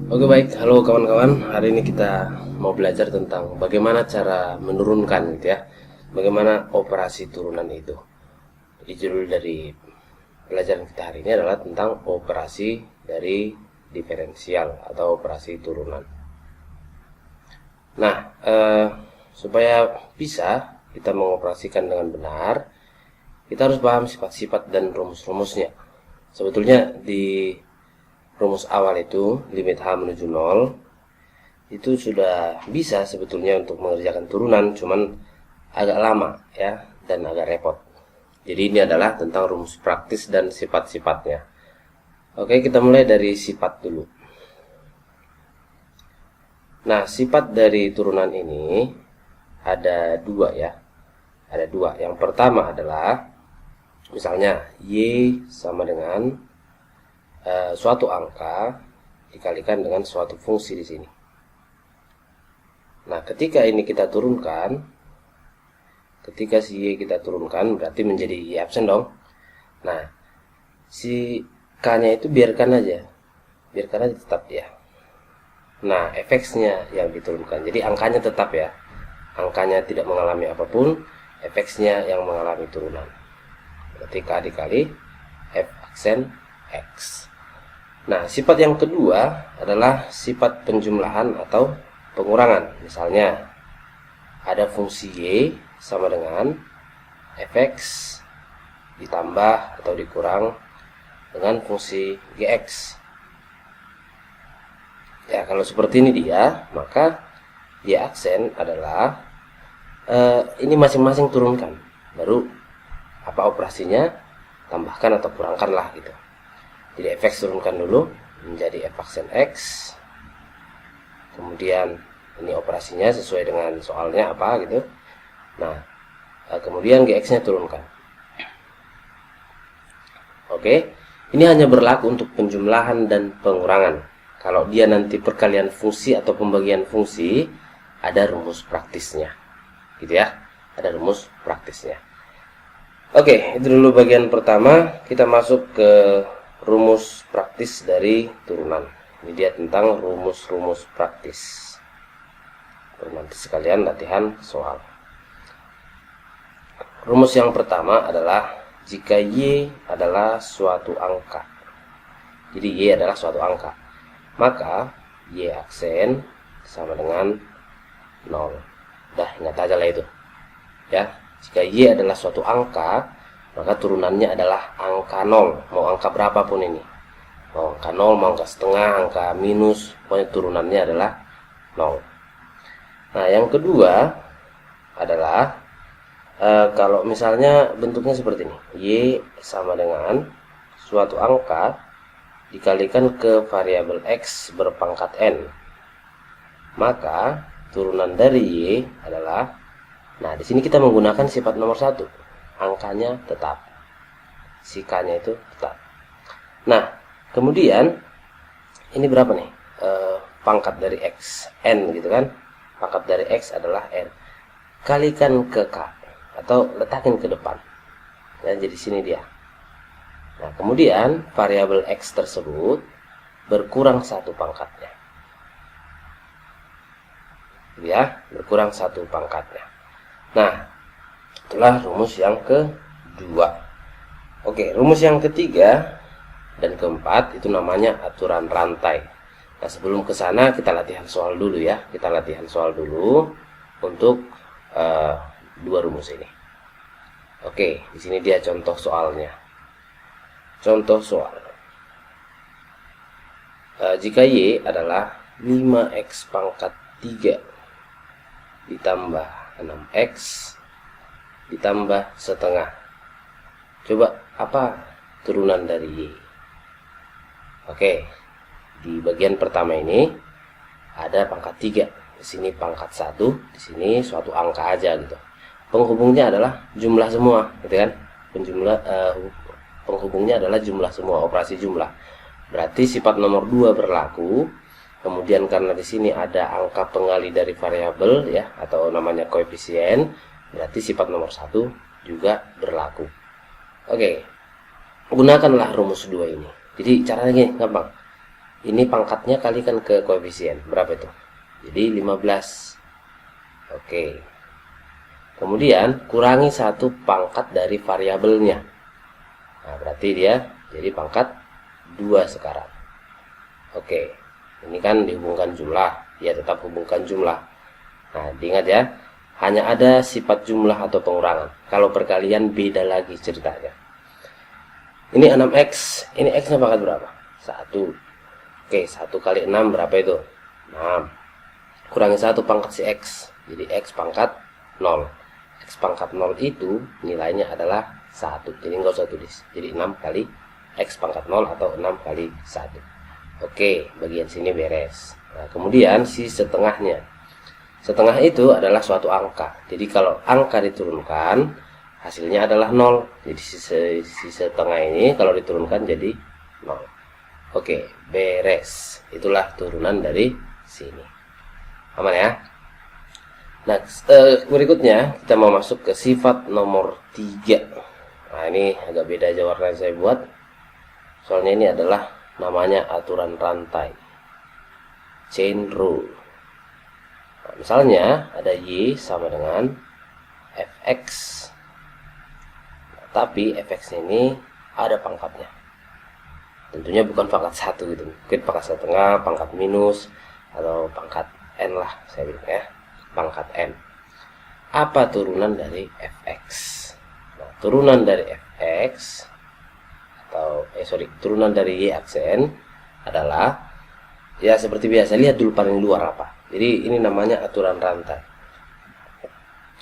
Oke baik, halo kawan-kawan. Hari ini kita mau belajar tentang bagaimana cara menurunkan gitu ya. Bagaimana operasi turunan itu. Jadi judul dari pelajaran kita hari ini adalah tentang operasi dari diferensial atau operasi turunan. Nah, supaya bisa kita mengoperasikan dengan benar, kita harus paham sifat-sifat dan rumus-rumusnya. Sebetulnya di rumus awal itu, limit H menuju 0, itu sudah bisa sebetulnya untuk mengerjakan turunan, cuman agak lama ya, dan agak repot. Jadi ini adalah tentang rumus praktis dan sifat-sifatnya. Oke, kita mulai dari sifat dulu. Nah, sifat dari turunan ini ada dua ya. Ada dua. Yang pertama adalah, misalnya Y sama dengan suatu angka dikalikan dengan suatu fungsi di sini. Nah, ketika ini kita turunkan, ketika si Y kita turunkan berarti menjadi Y absen dong. Nah, si K-nya itu biarkan aja tetap ya. Nah, fx-nya yang diturunkan. Jadi angkanya tetap ya. Angkanya tidak mengalami apapun, fx-nya yang mengalami turunan. Berarti K dikali f aksen X. Nah, sifat yang kedua adalah sifat penjumlahan atau pengurangan. Misalnya, ada fungsi Y sama dengan fx ditambah atau dikurang dengan fungsi Gx. Ya, kalau seperti ini dia, maka dia aksen adalah ini masing-masing turunkan. Baru apa operasinya, tambahkan atau kurangkan lah gitu. Jadi fx turunkan dulu menjadi f aksen X. Kemudian ini operasinya sesuai dengan soalnya apa gitu. Nah, kemudian Gx-nya turunkan. Oke, ini hanya berlaku untuk penjumlahan dan pengurangan. Kalau dia nanti perkalian fungsi atau pembagian fungsi, ada rumus praktisnya. Gitu ya, ada rumus praktisnya. Oke, itu dulu bagian pertama. Kita masuk ke rumus praktis dari turunan. Ini dia tentang rumus-rumus praktis. Nanti sekalian latihan soal. Rumus yang pertama adalah jika Y adalah suatu angka. Jadi Y adalah suatu angka, maka Y aksen sama dengan 0. Udah, ingat aja lah itu. Ya, jika Y adalah suatu angka, maka turunannya adalah angka 0. Mau angka berapapun ini. Mau angka 0, mau angka setengah, angka minus, pokoknya turunannya adalah 0. Nah, yang kedua adalah kalau misalnya bentuknya seperti ini. Y sama dengan suatu angka dikalikan ke variabel X berpangkat N. Maka turunan dari Y adalah, nah di sini kita menggunakan sifat nomor 1. Angkanya tetap, si K-nya itu tetap. Nah, kemudian ini berapa nih? Pangkat dari X, N gitu kan. Pangkat dari X adalah N. Kalikan ke K atau letakin ke depan. Ya, jadi sini dia. Nah, kemudian variabel X tersebut berkurang 1 pangkatnya. Ya, berkurang 1 pangkatnya. Nah, itulah rumus yang kedua. Oke, rumus yang ketiga dan keempat itu namanya aturan rantai. Nah, sebelum ke sana kita latihan soal dulu ya. Kita latihan soal dulu untuk dua rumus ini. Oke, di sini dia contoh soalnya. Contoh soal. Jika Y adalah 5x pangkat 3 ditambah 6x ditambah setengah. Coba apa turunan dari Y? Oke, di bagian pertama ini ada pangkat 3. Di sini pangkat 1, di sini suatu angka aja gitu. Penghubungnya adalah jumlah semua, gitu kan? Penghubungnya adalah jumlah semua, operasi jumlah. Berarti sifat nomor 2 berlaku. Kemudian karena di sini ada angka pengali dari variabel ya, atau namanya koefisien, berarti sifat nomor 1 juga berlaku. Oke, gunakanlah rumus 2 ini. Jadi caranya gampang. Ini pangkatnya kalikan ke koefisien. Berapa itu? Jadi 15. Oke. Kemudian kurangi 1 pangkat dari variabelnya. Nah, berarti dia jadi pangkat 2 sekarang. Oke. Ini kan dihubungkan jumlah. Ya, tetap hubungkan jumlah. Nah, diingat ya. Hanya ada sifat jumlah atau pengurangan. Kalau perkalian beda lagi ceritanya. Ini 6x. Ini x-nya pangkat berapa? 1. Oke, 1 kali 6 berapa itu? 6. Kurangi 1 pangkat si x. Jadi x pangkat 0. X pangkat 0 itu nilainya adalah 1. Jadi nggak usah tulis. Jadi 6 kali x pangkat 0 atau 6 kali 1. Oke, bagian sini beres. Nah, kemudian si setengahnya. Setengah itu adalah suatu angka. Jadi kalau angka diturunkan, hasilnya adalah 0. Jadi si setengah ini kalau diturunkan jadi 0. Oke, beres. Itulah turunan dari sini. Aman ya? Nah, berikutnya kita mau masuk ke sifat nomor 3. Nah, ini agak beda aja warna yang saya buat. Soalnya ini adalah namanya aturan rantai. Chain rule. Nah, misalnya ada Y sama dengan Fx. Nah, tapi Fx ini ada pangkatnya. Tentunya bukan pangkat 1 gitu. Mungkin pangkat setengah, pangkat minus, atau pangkat N lah saya bilang ya. Pangkat N. Apa turunan dari Fx? Nah, turunan dari Fx turunan dari Y aksen adalah ya seperti biasa. Lihat dulu paling luar apa. Jadi ini namanya aturan rantai.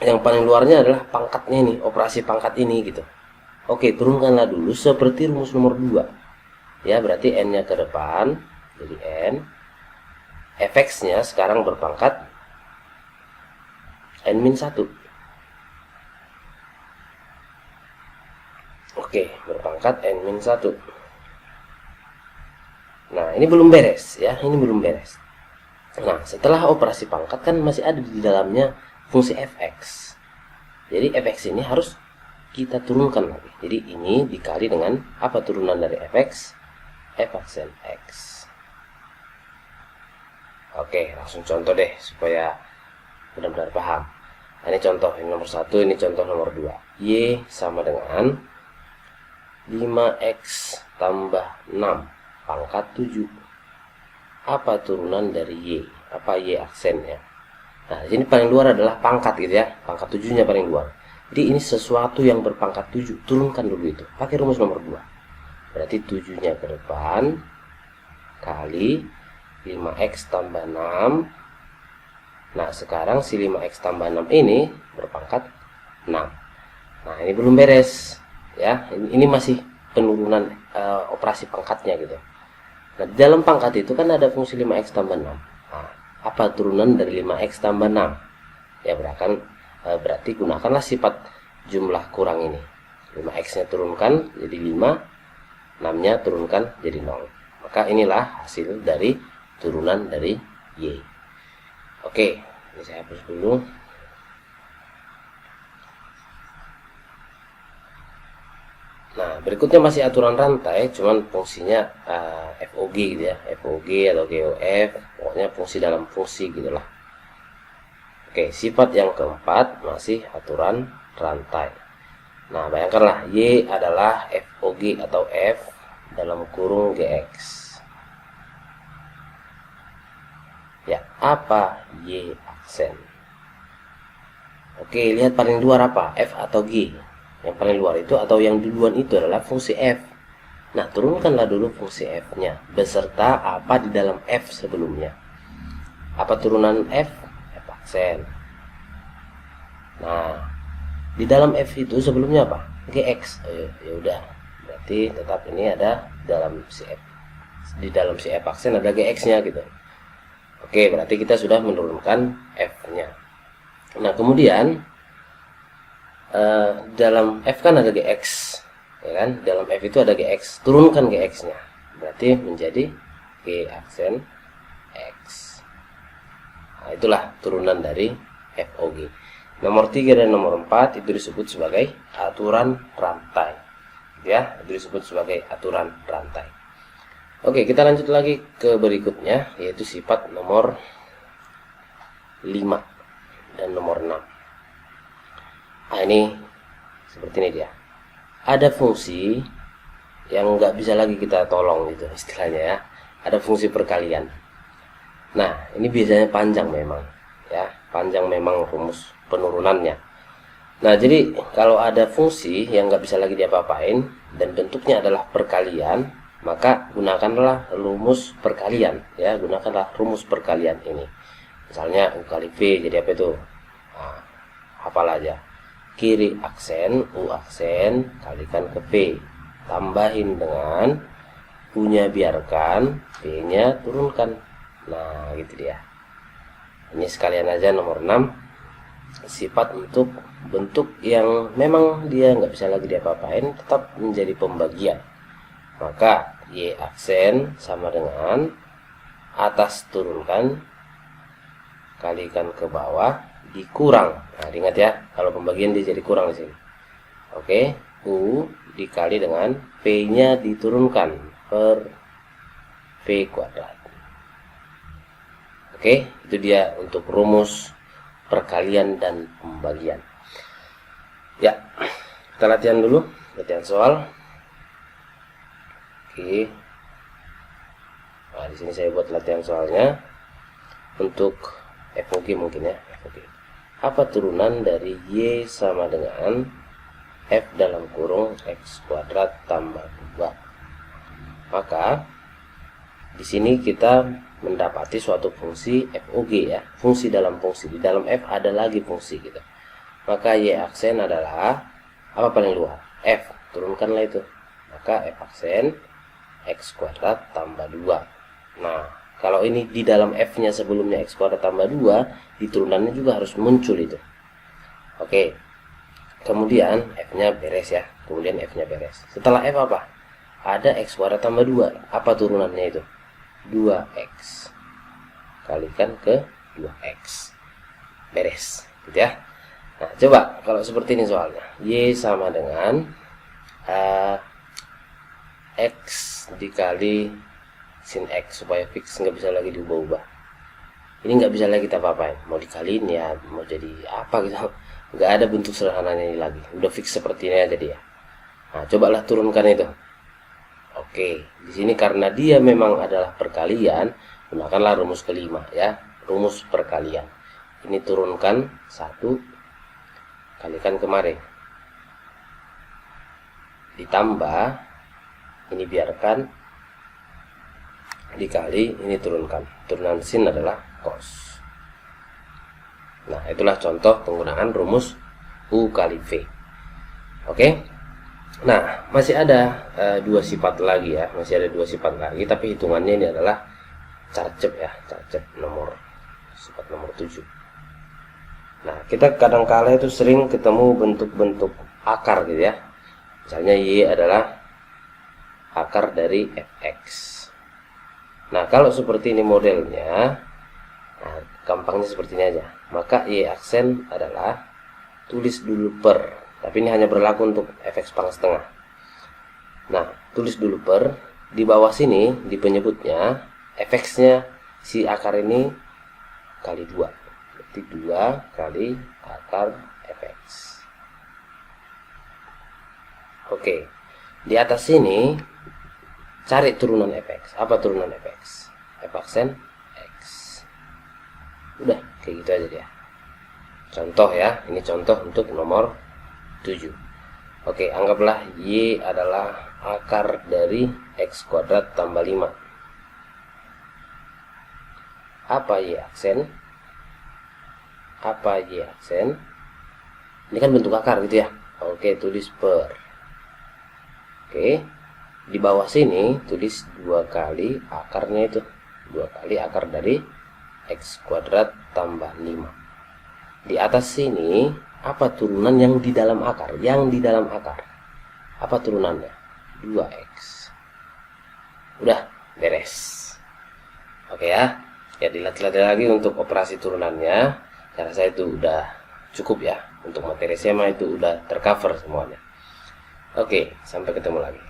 Yang paling luarnya adalah pangkatnya ini, operasi pangkat ini gitu. Oke, turunkanlah dulu seperti rumus nomor 2. Ya, berarti N-nya ke depan, jadi N. Fx-nya sekarang berpangkat N-1. Oke, berpangkat N-1. Nah, ini belum beres ya, ini belum beres. Nah, setelah operasi pangkat kan masih ada di dalamnya fungsi Fx. Jadi Fx ini harus kita turunkan lagi. Jadi ini dikali dengan apa turunan dari Fx? F aksen X. Oke, langsung contoh deh supaya benar-benar paham. Nah, ini contoh yang nomor 1, ini contoh nomor 2. Y sama dengan 5x tambah 6 pangkat 7. Apa turunan dari Y? Apa Y aksennya? Nah, di sini paling luar adalah pangkat gitu ya. Pangkat 7-nya paling luar. Jadi ini sesuatu yang berpangkat 7. Turunkan dulu itu. Pakai rumus nomor 2. Berarti 7-nya ke depan kali 5x tambah 6. Nah, sekarang si 5x tambah 6 ini berpangkat 6. Nah, ini belum beres ya. Ini masih penurunan operasi pangkatnya gitu. Nah, di dalam pangkat itu kan ada fungsi 5x tambah 6. Nah, apa turunan dari 5x tambah 6? Ya, berarti gunakanlah sifat jumlah kurang ini. 5x-nya turunkan jadi 5, 6-nya turunkan jadi 0. Maka inilah hasil dari turunan dari Y. Oke, ini saya hapus dulu. Nah, berikutnya masih aturan rantai, cuman fungsinya FOG gitu ya, FOG atau GOF, pokoknya fungsi dalam fungsi gitulah. Oke, sifat yang keempat masih aturan rantai. Nah, bayangkanlah Y adalah FOG atau F dalam kurung GX. Ya, apa Y aksen? Oke, lihat paling luar apa? F atau G? Yang paling luar itu atau yang duluan itu adalah fungsi F. Nah, turunkanlah dulu fungsi F-nya beserta apa di dalam F sebelumnya. Apa turunan F? F aksen. Nah, di dalam F itu sebelumnya apa? GX. Ya udah. Berarti tetap ini ada dalam si F. Di dalam si F aksen ada GX-nya gitu. Oke, berarti kita sudah menurunkan F-nya. Nah, kemudian dalam F kan ada GX, ya kan? Dalam F itu ada GX, turunkan GX-nya. Berarti menjadi G aksen X. Nah, itulah turunan dari FOG. Nomor 3 dan nomor 4 itu disebut sebagai aturan rantai. Ya, itu disebut sebagai aturan rantai. Oke, kita lanjut lagi ke berikutnya, yaitu sifat nomor 5 dan nomor 6. Nah, ini seperti ini dia. Ada fungsi yang nggak bisa lagi kita tolong gitu istilahnya ya. Ada fungsi perkalian. Nah, ini biasanya panjang memang ya, panjang memang rumus penurunannya. Nah, jadi kalau ada fungsi yang nggak bisa lagi diapa-apain dan bentuknya adalah perkalian, maka gunakanlah rumus perkalian ya, gunakanlah rumus perkalian ini. Misalnya U kali V jadi apa itu? Nah, hafal aja. Kiri aksen U aksen kalikan ke V, tambahin dengan U-nya biarkan, V-nya turunkan. Nah, gitu dia. Ini sekalian aja nomor 6, sifat untuk bentuk yang memang dia nggak bisa lagi diapa-apain, tetap menjadi pembagian. Maka Y aksen sama dengan atas turunkan kalikan ke bawah dikurang. Nah, ingat ya, kalau pembagian dia jadi kurang di sini. Oke, U dikali dengan V-nya diturunkan per V kuadrat. Oke, itu dia untuk rumus perkalian dan pembagian. Ya, kita latihan dulu, latihan soal. Oke. Nah, di sini saya buat latihan soalnya untuk FOG mungkin ya, FOG. Apa turunan dari Y sama dengan F dalam kurung X kuadrat tambah 2? Maka di sini kita mendapati suatu fungsi FOG ya, fungsi dalam fungsi. Di dalam F ada lagi fungsi gitu. Maka Y aksen adalah apa paling luar? F, turunkanlah itu. Maka F aksen X kuadrat tambah 2. Nah, kalau ini di dalam F-nya sebelumnya X kuadrat tambah 2, di turunannya juga harus muncul itu. Oke. Kemudian F-nya beres ya. Kemudian F-nya beres. Setelah F apa? Ada X kuadrat tambah 2. Apa turunannya itu? 2X. Kalikan ke 2X. Beres. Gitu ya. Nah, coba kalau seperti ini soalnya. Y sama dengan X dikali sin X, supaya fix, nggak bisa lagi diubah-ubah. Ini nggak bisa lagi kita apa-apain, mau dikaliin ya, mau jadi apa gitu, nggak ada bentuk sederhananya ini lagi, udah fix seperti ini aja dia. Nah, cobalah turunkan itu. Oke, di sini karena dia memang adalah perkalian, gunakanlah rumus kelima ya, rumus perkalian. Ini turunkan 1, kalikan kemarin, ditambah ini biarkan, dikali ini turunkan. Turunan sin adalah cos. Nah, itulah contoh penggunaan rumus U kali V. Oke. Nah, masih ada dua sifat lagi ya, masih ada dua sifat lagi, tapi hitungannya ini adalah carcep ya, carcep nomor sifat nomor 7. Nah, kita kadang-kala itu sering ketemu bentuk-bentuk akar gitu ya. Misalnya Y adalah akar dari Fx. Nah, kalau seperti ini modelnya, nah, gampangnya seperti ini aja. Maka Y aksen adalah tulis dulu per, tapi ini hanya berlaku untuk Fx pangkat setengah. Nah, tulis dulu per, di bawah sini di penyebutnya Fx-nya si akar ini kali 2. Berarti 2 kali akar Fx. Oke. Di atas sini cari turunan Fx. Apa turunan Fx? F aksen X. Udah, kayak gitu aja dia. Contoh ya, ini contoh untuk nomor 7. Oke, anggaplah Y adalah akar dari X kuadrat tambah 5. Apa Y aksen? Apa Y aksen? Ini kan bentuk akar gitu ya. Oke, tulis per. Oke. Di bawah sini tulis 2 kali akarnya itu, 2 kali akar dari X kuadrat tambah 5. Di atas sini apa turunan yang di dalam akar? Yang di dalam akar apa turunannya? 2X. Udah beres. Oke ya, ya dilatih-latih lagi untuk operasi turunannya. Saya rasa itu udah cukup ya, untuk materi SMA itu udah tercover semuanya. Oke, sampai ketemu lagi.